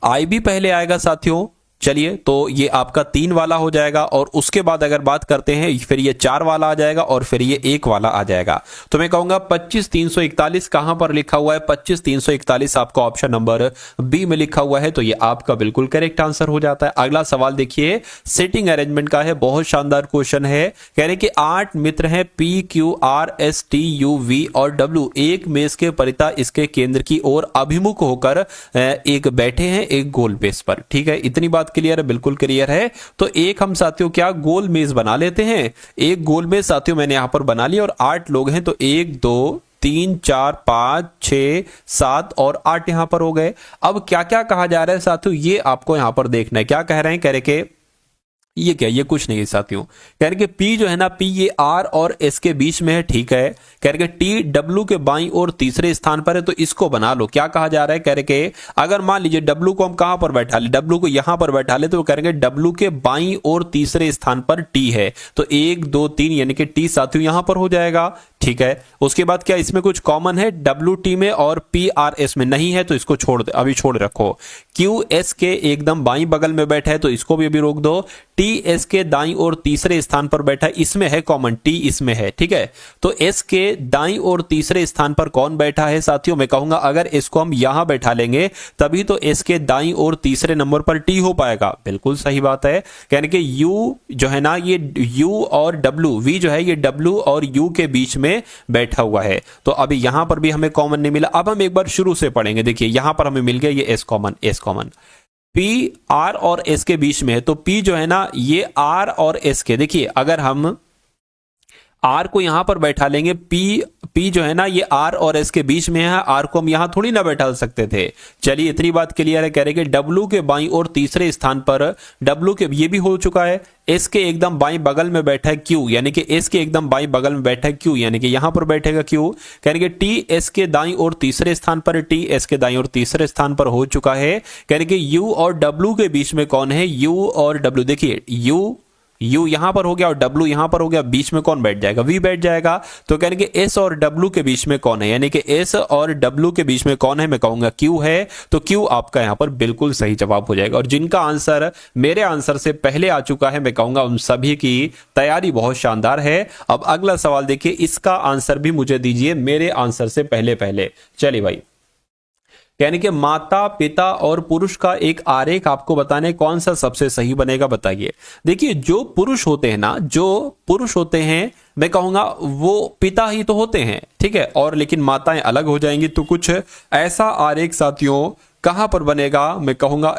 आई बी पहले आएगा साथियों। चलिए तो ये आपका 3 वाला हो जाएगा और उसके बाद अगर बात करते हैं फिर ये 4 वाला आ जाएगा और फिर ये 1 वाला आ जाएगा। तो मैं कहूंगा 25341 कहां पर लिखा हुआ है, 25341 आपका ऑप्शन नंबर बी में लिखा हुआ है, तो ये आपका बिल्कुल करेक्ट आंसर हो जाता है। अगला सवाल देखिए सिटिंग अरेंजमेंट का है, बहुत शानदार क्वेश्चन है। कह रहे कि 8 मित्र हैं P Q R S T U V और डब्ल्यू, एक मेज के परिता इसके केंद्र की ओर अभिमुख होकर एक बैठे हैं एक गोल बेस पर। ठीक है, इतनी बात क्लियर है, बिल्कुल क्लियर है। तो एक हम साथियों क्या गोल मेज बना लेते हैं, एक गोल मेज साथियों मैंने यहां पर बना लिया और 8 लोग हैं, तो 1 2 3 4 5 6 7 और 8 यहां पर हो गए। अब क्या क्या कहा जा रहा है साथियों, ये आपको यहां पर देखना है। क्या कह रहे हैं, कह रहे कि ये क्या, ये कुछ नहीं है साथियों। कह रहे कि पी जो है ना, पी ये आर और एस के बीच में है, ठीक है। कह रहे कि टी डब्ल्यू के बाईं और तीसरे स्थान पर है, तो इसको बना लो। क्या कहा जा रहा है, कह रहे कि अगर मान लीजिए डब्ल्यू को हम कहां पर बैठा ले, डब्ल्यू को यहां पर बैठा ले, तो वो कहेंगे डब्ल्यू के बाईं और तीसरे स्थान पर टी है, तो 1 2 3 यानी कि टी साथियों यहां पर हो जाएगा। ठीक है, उसके बाद क्या इसमें कुछ कॉमन है, डब्ल्यू टी में और पी आर एस में नहीं है, तो इसको छोड़ दे, अभी छोड़ रखो। क्यू एस के एकदम बाईं बगल में बैठा है, तो इसको भी अभी रोक दो। टी एस के दाईं और तीसरे स्थान पर बैठा है, इसमें है कॉमन, टी इसमें है, ठीक है। तो एस के दाईं और तीसरे स्थान पर कौन बैठा है साथियों, मैं कहूंगा अगर इसको हम यहां बैठा लेंगे तभी तो एस के दाईं और तीसरे नंबर पर टी हो पाएगा। बिल्कुल सही बात है। कहने के यू जो है ना, ये यू और डब्ल्यू, वी जो है ये डब्ल्यू और यू के बीच में बैठा हुआ है, तो अभी यहां पर भी हमें कॉमन नहीं मिला। अब हम एक बार शुरू से पढ़ेंगे। देखिए यहां पर हमें मिल गया ये S common, S common P R और एस के बीच में है, तो पी जो है ना ये आर और एस के, देखिए अगर हम आर को यहां पर बैठा लेंगे, पी जो है ना ये आर और एस के बीच में है, आर को हम यहां थोड़ी ना बैठा सकते थे। चलिए इतनी बात क्लियर है। कह रहे कि डब्ल्यू के बाईं और तीसरे स्थान पर, डब्ल्यू के ये भी हो चुका है, एस के एकदम बाईं बगल में बैठा है क्यू, यानी कि एस के एकदम बाईं बगल में बैठा है क्यू, यानी कि यहां पर बैठेगा क्यू। कहने के टी एस के दाईं और तीसरे स्थान पर, टी एस के दाईं और तीसरे स्थान पर हो चुका है। कहने के यू और डब्ल्यू के बीच में कौन है, यू और डब्ल्यू, देखिए यू यहां पर हो गया और डब्ल्यू यहां पर हो गया, बीच में कौन बैठ जाएगा, वी बैठ जाएगा। तो कहने के एस और डब्ल्यू के बीच में कौन है, यानी कि एस और डब्ल्यू के बीच में कौन है, मैं कहूंगा क्यू है, तो क्यू आपका यहां पर बिल्कुल सही जवाब हो जाएगा। और जिनका आंसर मेरे आंसर से पहले आ चुका है, मैं कहूंगा उन सभी की तैयारी बहुत शानदार है। अब अगला सवाल देखिए, इसका आंसर भी मुझे दीजिए मेरे आंसर से पहले। चलिए भाई, यानी कि माता पिता और पुरुष का एक आरेख आपको बताने कौन सा सबसे सही बनेगा, बताइए। देखिए जो पुरुष होते हैं मैं कहूंगा वो पिता ही तो होते हैं, ठीक है, और लेकिन माताएं अलग हो जाएंगी, तो कुछ ऐसा आरेख साथियों कहां पर बनेगा, मैं कहूंगा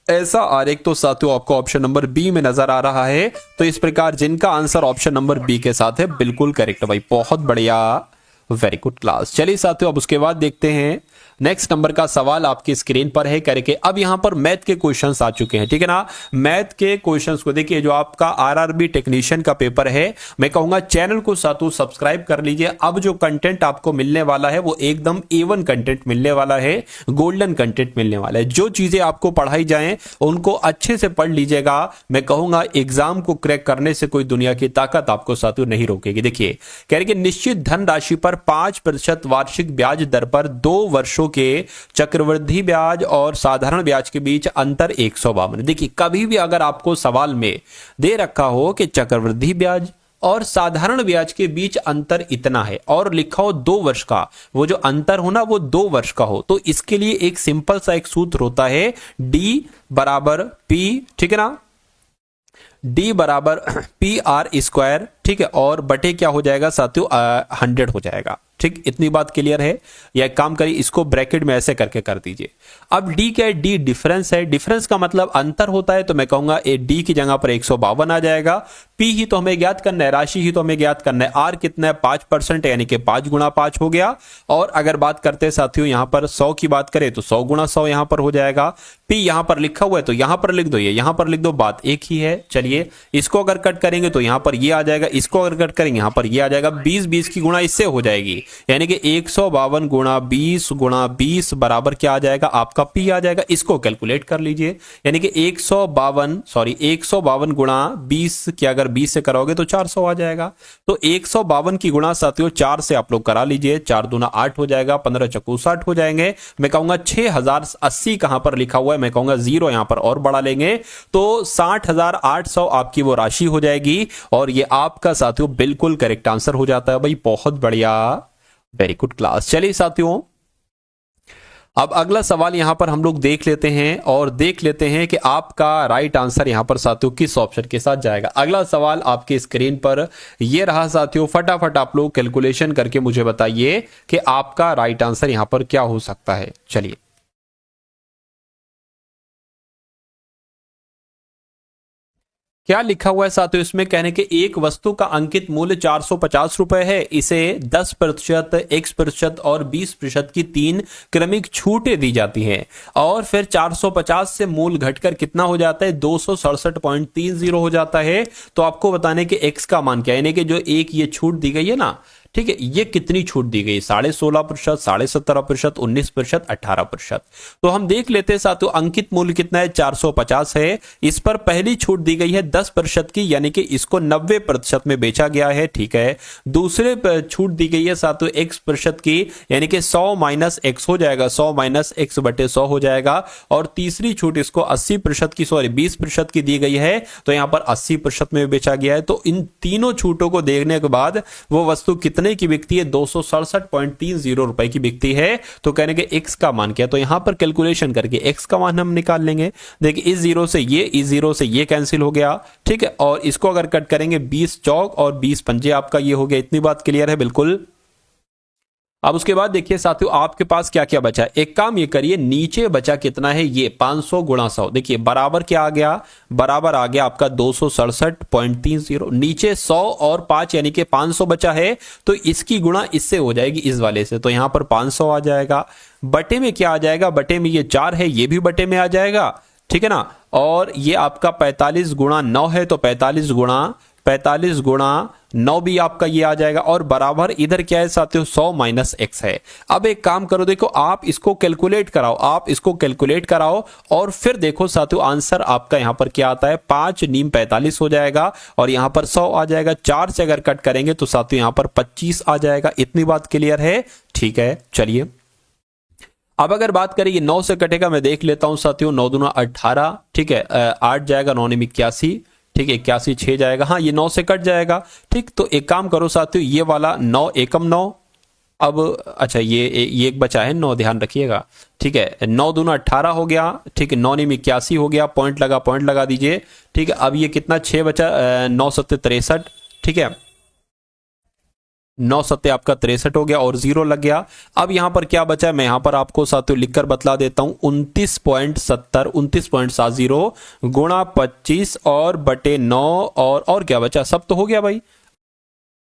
ऐसा आरेख तो साथियों आपको ऑप्शन नंबर बी में नजर आ रहा है। तो इस प्रकार जिनका आंसर ऑप्शन नंबर बी के साथ है बिल्कुल करेक्ट भाई, बहुत बढ़िया, वेरी गुड क्लास। चलिए साथियों अब उसके बाद देखते हैं नेक्स्ट नंबर का सवाल आपकी स्क्रीन पर है करके। अब यहां पर मैथ के क्वेश्चंस आ चुके हैं, ठीक है ना। मैथ के क्वेश्चंस को देखिए, जो आपका आरआरबी टेक्नीशियन का पेपर है, मैं कहूंगा चैनल को साथ सब्सक्राइब कर लीजिए। अब जो कंटेंट आपको मिलने वाला है वो एकदम A1 कंटेंट मिलने वाला है, गोल्डन कंटेंट मिलने वाला है। जो चीजें आपको पढ़ाई जाएं उनको अच्छे से पढ़ लीजिएगा। मैं कहूंगा एग्जाम को क्रैक करने से कोई दुनिया की ताकत आपको साथियों नहीं रोकेगी। देखिए कह रहे कि निश्चित धनराशि पर 5% वार्षिक ब्याज दर पर 2 वर्षों के चक्रवृद्धि ब्याज और साधारण ब्याज के बीच अंतर 152। देखिए कभी भी अगर आपको सवाल में दे रखा हो कि चक्रवृद्धि ब्याज और साधारण ब्याज के बीच अंतर इतना है और लिखा हो 2 वर्ष का, वो जो अंतर हो ना वो 2 वर्ष का हो, तो इसके लिए एक सिंपल सा एक सूत्र होता है, D बराबर P, ठीक है ना, D बराबर PR², ठीक है, और बटे क्या हो जाएगा साथियों 100 हो जाएगा। ठीक, इतनी बात क्लियर है। या एक काम करिए, इसको ब्रैकेट में ऐसे करके कर दीजिए। अब डी क्या है? डी डिफरेंस है। डिफरेंस का मतलब अंतर होता है, तो मैं कहूंगा ए डी की जगह पर 152 आ जाएगा। पी ही तो हमें ज्ञात करना है, राशि ही तो हमें ज्ञात करना है। आर कितना है? 5%, यानी कि 5 गुणा 5 हो गया। और अगर बात करते हैं साथियों यहां पर 100 की बात करें तो 100 गुणा 100 यहां पर हो जाएगा। पी यहां पर लिखा हुआ है तो यहां पर लिख दो, ये यहां पर लिख दो, बात एक ही है। चलिए इसको अगर कट करेंगे तो यहां पर ये आ जाएगा, इसको अगर कट करेंगे यहां पर ये आ जाएगा। 20 की गुणा इससे हो जाएगी, यानी कि 152 गुणा 20 बराबर क्या आ जाएगा? आपका पी आ जाएगा। इसको कैलकुलेट कर लीजिए, यानी कि 152 गुणा 20 की अगर 20 से करोगे तो 400 आ जाएगा। तो 152 की गुणा साथियों 4 से आप लोग करा लीजिए, 4 दूना 8 हो जाएगा, 15 चक्कू 60 हो जाएंगे। मैं कहूंगा 6080 कहां पर लिखा हुआ है, मैं कहूंगा 0 यहां पर और बढ़ा लेंगे तो 60,800 आपकी वो राशि हो जाएगी। और ये आपका साथियों बिल्कुल करेक्ट आंसर हो जाता है भाई। बहुत बढ़िया, वेरी गुड क्लास। चलिए साथियों अब अगला सवाल यहां पर हम लोग देख लेते हैं और देख लेते हैं कि आपका राइट आंसर यहां पर साथियों किस ऑप्शन के साथ जाएगा। अगला सवाल आपके स्क्रीन पर ये रहा साथियों। फटाफट आप लोग कैलकुलेशन करके मुझे बताइए कि आपका राइट आंसर यहां पर क्या हो सकता है। चलिए क्या लिखा हुआ है साथियों इसमें? कहने के एक वस्तु का अंकित मूल्य 450 रुपए है, इसे 10%, X% और 20% की 3 क्रमिक छूटें दी जाती हैं और फिर 450 से मूल घटकर कितना हो जाता है? 267.30 हो जाता है। तो आपको बताने के X का मान क्या है, यानी कि जो एक ये छूट दी गई है ना, ठीक है, ये कितनी छूट दी गई? 16.5%, 17.5%, 19%, 18%। तो हम देख लेते हैं साथियों अंकित मूल्य कितना है? 450 है। इस पर पहली छूट दी गई है 10% की, यानी कि इसको 90% में बेचा गया है, ठीक है। दूसरे पर छूट दी गई है साथियों X% की, यानी कि 100 माइनस X हो जाएगा, 100 माइनस X बटे 100 हो जाएगा। और तीसरी छूट इसको 80% की, सॉरी 20% की दी गई है, तो यहां पर 80% में बेचा गया है। तो इन तीनों छूटों को देखने के बाद वो वस्तु कितने की बिकती है? 267.30 रुपए की बिकती है। तो कहने के X का मान क्या? तो यहां पर कैलकुलेशन करके X का मान हम निकाल लेंगे। देखिए इस जीरो से ये कैंसिल हो गया, ठीक है। और इसको अगर कट करेंगे 20 चौक और 20 पंजे आपका ये हो गया। इतनी बात क्लियर है बिल्कुल। अब उसके बाद देखिए साथियों आपके पास क्या क्या बचा। एक काम ये करिए, नीचे बचा कितना है? ये 500 गुणा 100। देखिए बराबर क्या आ गया? बराबर आ गया आपका 267.30। नीचे 100 और 5 यानी कि 500 बचा है, तो इसकी गुणा इससे हो जाएगी, इस वाले से। तो यहां पर 500 आ जाएगा। बटे में क्या आ जाएगा? बटे में ये 4 है, ये भी बटे में आ जाएगा, ठीक है ना। और ये आपका 45 गुणा 9 है, तो 45 गुणा 9 भी आपका ये आ जाएगा। और बराबर इधर क्या है साथियों? 100 माइनस X है। अब एक काम करो, देखो आप इसको कैलकुलेट कराओ, और फिर देखो साथियों आंसर आपका यहां पर क्या आता है? 5 नीम 45 हो जाएगा और यहां पर 100 आ जाएगा। 4 से अगर कट करेंगे तो साथियों यहां पर 25 आ जाएगा। इतनी बात क्लियर है, ठीक है। चलिए अब अगर बात करें, ये 9 से कटेगा, मैं देख लेता हूं साथियों। 9 दूना 18, ठीक है, 8 जाएगा, 9 निम 81, ठीक है, 81 6 जाएगा। हाँ ये 9 से कट जाएगा, ठीक। तो एक काम करो साथियों, ये वाला 9 एकम 9, अब अच्छा ये एक बचा है 9, ध्यान रखिएगा, ठीक है। 9 दूना 18 हो गया, ठीक है। 9 निम 81 हो गया, पॉइंट लगा दीजिए, ठीक है। अब ये कितना 6 बचा? 9 सत्ते 63, ठीक है। 9 सत्ते आपका 63 हो गया और 0 लग गया। अब यहां पर क्या बचा है? मैं यहां पर आपको साथियों लिखकर बतला देता हूं। 29.70 गुणा 25 और बटे 9 और क्या बचा? सब तो हो गया भाई।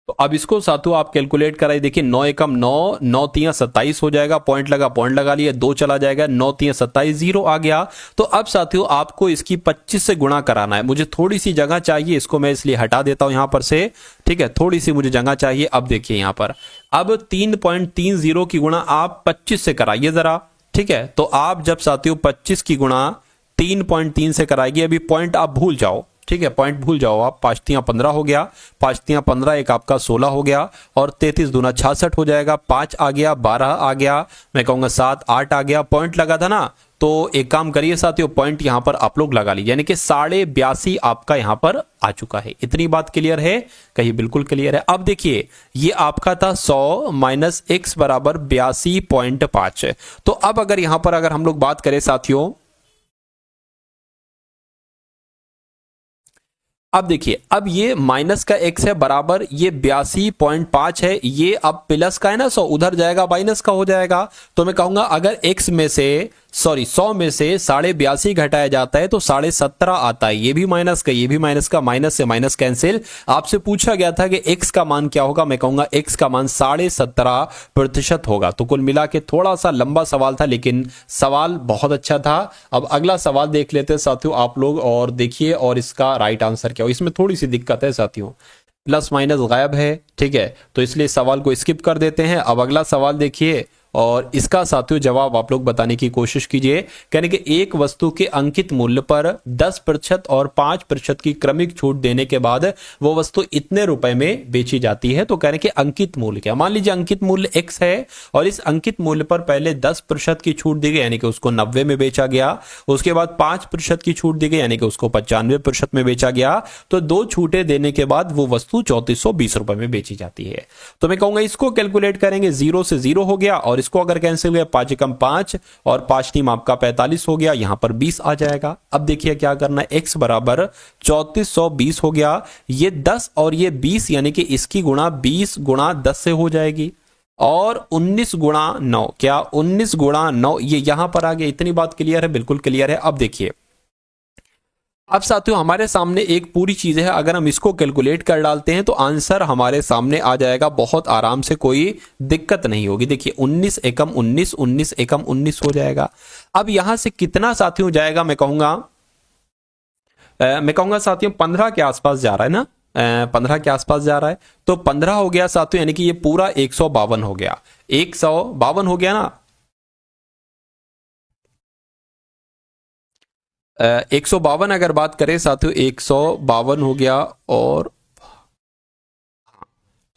तो अब इसको साथियों आप कैलकुलेट कराइए। देखिए 9 एकम 9, 9 तियां 27 हो जाएगा, पॉइंट लगा लिया, 2 चला जाएगा, 9 तियां 27, 0 आ गया। तो अब साथियों आपको इसकी 25 से गुणा कराना है। मुझे थोड़ी सी जगह चाहिए, इसको मैं इसलिए हटा देता हूं यहां पर से, ठीक है, थोड़ी सी मुझे जगह चाहिए। अब देखिए यहां पर अब 3.30 की गुणा आप 25 से कराइए जरा, ठीक है। तो आप जब साथियों 25 की गुणा 3.3 से कराइए, अभी पॉइंट आप भूल जाओ, ठीक है, पॉइंट भूल जाओ आप। 5 तियां 15 हो गया, 5 तियां 15, एक आपका 16 हो गया, और 33 दूना 66 हो जाएगा, 5 आ गया, 12 आ गया, मैं कहूंगा 7, 8 आ गया, पॉइंट लगा था ना। तो एक काम करिए साथियों, पॉइंट यहां पर आप लोग लगा लीजिए, यानी कि 82.5 आपका यहां पर आ चुका है। इतनी बात क्लियर है? कहीं बिल्कुल क्लियर है। अब देखिए ये आपका था 100 माइनस x बराबर 82.5। तो अब अगर यहां पर अगर हम लोग बात करें साथियों, अब देखिए अब ये माइनस का x है बराबर ये 82.5 है, ये अब प्लस का है ना 100, उधर जाएगा माइनस का हो जाएगा। तो मैं कहूंगा अगर x में से 100 में से 82.5 घटाया जाता है तो 17.5 आता है, ये भी माइनस का, ये भी माइनस का, माइनस से माइनस कैंसिल। आपसे पूछा गया था कि x का मान क्या होगा, मैं कहूंगा x का मान 17.5% होगा। तो कुल मिला के थोड़ा सा लंबा सवाल था, लेकिन सवाल बहुत अच्छा था। अब अगला सवाल देख लेते हैं साथियों आप लोग, और देखिए और इसका राइट आंसर क्या हो। इसमें थोड़ी सी दिक्कत है साथियों, प्लस माइनस गायब है, ठीक है, तो इसलिए सवाल को स्किप कर देते हैं। अब अगला सवाल देखिए, और इसका साथियों जवाब आप लोग बताने की कोशिश कीजिए। कहने कि एक वस्तु के अंकित मूल्य पर 10% और 5% की क्रमिक छूट देने के बाद वो वस्तु इतने रुपए में बेची जाती है। तो कहने कि अंकित मूल्य क्या, मान लीजिए अंकित मूल्य x है, और इस अंकित मूल्य पर पहले 10% की छूट दी गई, यानी कि उसको 90 में बेचा गया। उसके बाद 5% की छूट दी गई, यानी कि उसको 95% में बेचा गया। तो 2 छूटें देने के बाद वो वस्तु 3420 रुपए में बेची जाती है। तो मैं कहूंगा इसको कैलकुलेट करेंगे, 0 से 0 हो गया, और इसको अगर कैंसिल हुआ 5 एकम 5 और 5 टीम आपका 45 हो गया, यहां पर 20 आ जाएगा। अब देखिए क्या करना है, x बराबर 3420 हो गया, ये 10 और ये 20, यानी कि इसकी गुणा 20 गुणा 10 से हो जाएगी, और 19 गुणा 9, क्या 19 गुणा 9, ये यहां पर आ गया। इतनी बात क्लियर है? बिल्कुल क्लियर है। अब देखिए अब साथियों हमारे सामने एक पूरी चीज है, अगर हम इसको कैलकुलेट कर डालते हैं तो आंसर हमारे सामने आ जाएगा बहुत आराम से, कोई दिक्कत नहीं होगी। देखिए 19 एकम 19, 19 एकम 19 हो जाएगा। अब यहां से कितना साथियों जाएगा, मैं कहूंगा साथियों 15 के आसपास जा रहा है ना, 15 के आसपास जा रहा है। तो 15 हो गया साथियों, यानी कि ये पूरा 152 हो गया, 152 हो गया ना। 152 अगर बात करें साथियों, 152 हो गया, और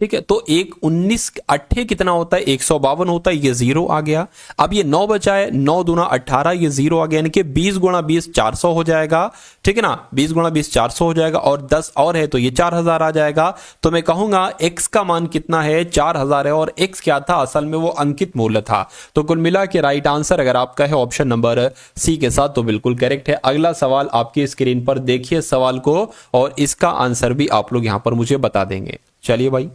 ठीक है, तो 19 अट्ठे कितना होता है, 152 होता है, ये 0 आ गया। अब ये 9 बचा है, 9 दूना 18, ये 0 आ गया, यानी कि 20 गुणा 20 400 हो जाएगा, ठीक है ना, 20 गुणा 20 400 हो जाएगा, और 10 और है तो ये 4000 आ जाएगा। तो मैं कहूंगा x का मान कितना है, 4000 है, और x क्या था, असल में वो अंकित मूल्य था। तो कुल मिला के राइट आंसर अगर आपका है ऑप्शन नंबर सी के साथ, तो बिल्कुल करेक्ट है। अगला सवाल आपकी स्क्रीन पर देखिए सवाल को, और इसका आंसर भी आप लोग यहां पर मुझे बता देंगे। चलिए भाई,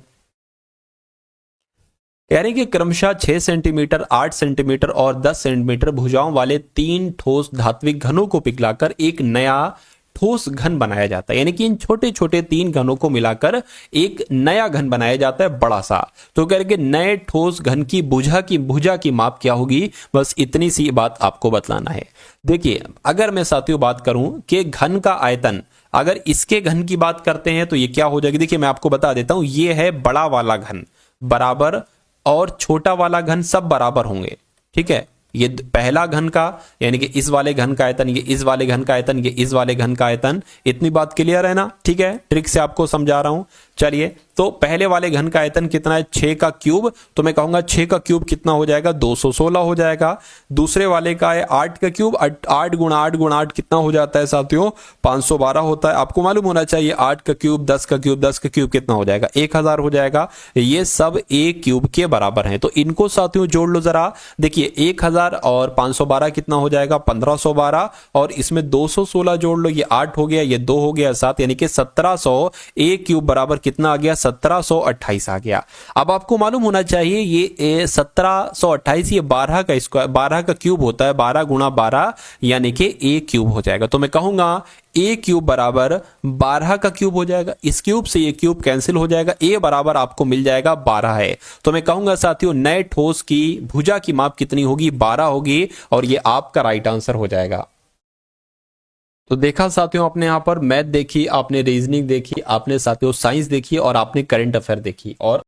यानी कि क्रमशः 6 सेंटीमीटर, 8 सेंटीमीटर और 10 सेंटीमीटर भुजाओं वाले 3 ठोस धात्विक घनों को पिघलाकर एक नया ठोस घन बनाया जाता है। यानी कि इन छोटे छोटे 3 घनों को मिलाकर एक नया घन बनाया जाता है बड़ा सा। तो करके नए ठोस घन की भुजा की माप क्या होगी, बस इतनी सी बात आपको बतलाना है। देखिए अगर मैं साथियों बात करूं कि घन का आयतन, अगर इसके घन की बात करते हैं तो ये क्या हो जाएगी। देखिए मैं आपको बता देता हूं, ये है बड़ा वाला घन बराबर, और छोटा वाला घन सब बराबर होंगे, ठीक है। ये पहला घन का, यानी कि इस वाले घन का आयतन, ये इस वाले घन का आयतन, ये इस वाले घन का आयतन। इतनी बात क्लियर है ना, ठीक है, ट्रिक से आपको समझा रहा हूं। चलिए तो पहले वाले घन का आयतन कितना है, 6 का क्यूब। तो मैं कहूंगा 6 का क्यूब कितना हो जाएगा, 216 हो जाएगा। दूसरे वाले का है 8 का क्यूब, 8 गुणा 8 गुणा 8 कितना हो जाता है साथियों, 512 होता है। आपको मालूम होना चाहिए 8 का क्यूब, 10 का क्यूब, 10 का क्यूब कितना हो जाएगा, 1000 हो जाएगा। ये सब एक क्यूब के बराबर हैं, तो इनको साथियों जोड़ लो जरा। देखिए 1000 और 512 कितना हो जाएगा, 1512, और इसमें 216 जोड़ लो, ये 8 हो गया, ये 2 हो गया 7, यानी कि 1700। एक क्यूब बराबर कितना आ गया, 1728 आ गया। अब आपको मालूम होना चाहिए ये 1728 ये 12 का स्क्वायर 12 का क्यूब होता है, 12 गुणा 12 यानी कि ए क्यूब हो जाएगा। तो मैं कहूंगा ए क्यूब बराबर 12 का क्यूब हो जाएगा। इस क्यूब से ये क्यूब कैंसिल हो जाएगा, ए बराबर आपको मिल जाएगा 12 है। तो मैं कहूंगा साथियों नए ठोस की भुजा की माप कितनी होगी, 12 होगी, और ये आपका राइट आंसर हो जाएगा। तो देखा साथियों, आपने यहां पर मैथ देखी, आपने रीजनिंग देखी, आपने साथियों साइंस देखी और आपने करंट अफेयर देखी। और